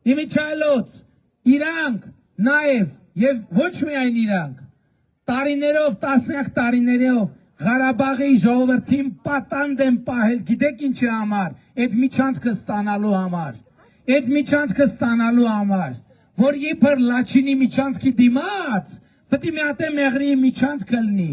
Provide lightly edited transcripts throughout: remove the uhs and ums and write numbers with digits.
Իմիջայլոց իրանք նաև եւ ոչ միայն իրանք տարիներով, տասնյակ տարիներով Ղարաբաղի ժողովրդին պատանդ են պահել, գիտեք ինչի համար, այդ միջանցքը ստանալու համար, որ իբր Լաչինի միջանցքի դիմաց, պետք է մի հատ Մեղրիի միջանցքը լինի։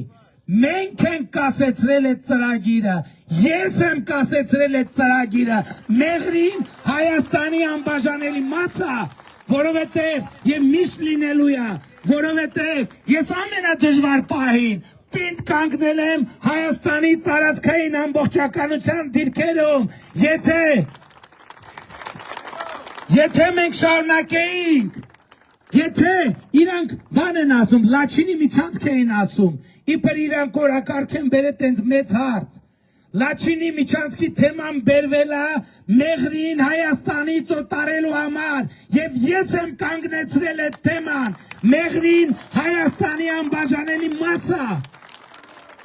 Մենք ենք կասեցրել այդ ծրագիրը, ես եմ կասեցրել այդ ծրագիրը, Մեղրին Հայաստանի անբաժանելի մաս է, որովհետև եւ միշտ լինելու է, որովհետև ես ամենադժվար պահին պինդ կանգնել եմ Հայաստանի տարածքային ամբողջականության դիրքերում, եթե մենք շարունակեինք, եթե իրանք բան են ասում, Լաչինի միջանցք էին ասում, իբր իրանք օրակարգ են բերել տենց մեծ հարց, Լաչինի միջանցքի թեման բերվել է Մեղրին Հայաստանից օտարելու համար եւ ես եմ կանգնեցրել այդ թեման, Մեղրին Հայաստանի անբաժանելի մաս է,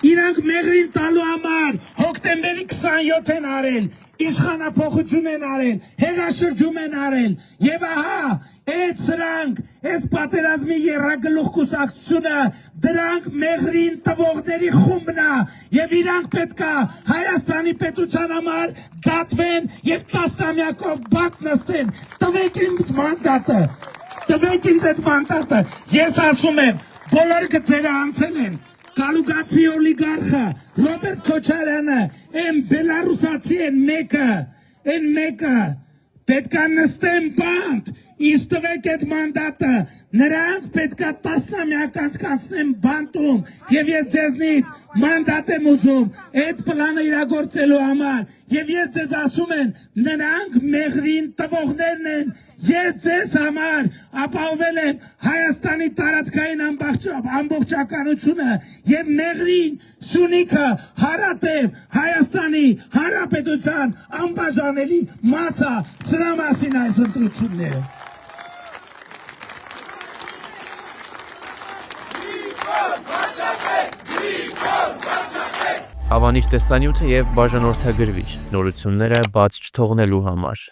իրանք Մեղրին տալու համար հոկտեմբերի 27 են արել, իշխանափոխություն են արել, հեղաշրջում են արել եւ ահա այդ սրանք, այս պատերազմի եռագլուխ կուսակցությունը դրանք Մեղրին տվողների խումբն է եւ իրանք պետքա Հայաստանի պետության համար դատվեն եւ տասնամյակով բաց նստեն, տվեք ինձ այդ մանդատը, ես ասում եմ, բոլորը գծերը անցել են, Կալուգացի օլիգարխը, Ռոբերտ Քոչարյանը, այն բելարուսացի են մեկը, պետքա նստեն բանտ, ինձ տվեք այդ մանդատը, նրանք պետքա տասնամյակ անցկացնեն բանտում, եւ ես ձեզնից մանդատ եմ ուզում, այդ պլանը իրագործելու համար, եւ ես ձեզ ասում եմ, նրանք Մեղրին տվողներն են, ես ձեզ համար ապահովել եմ Հայաստանի տարածքային ամբողջականությունը եւ Մեղրին Սյունիքը հարատև Հայաստանի Հանրապետության անբաժանելի մաս է, սրա մասին այս ընտրությունները։ Հավանիչ տեսանյութը եւ բաժանորդագրվիչ նորությունները բաց չթողնելու համար։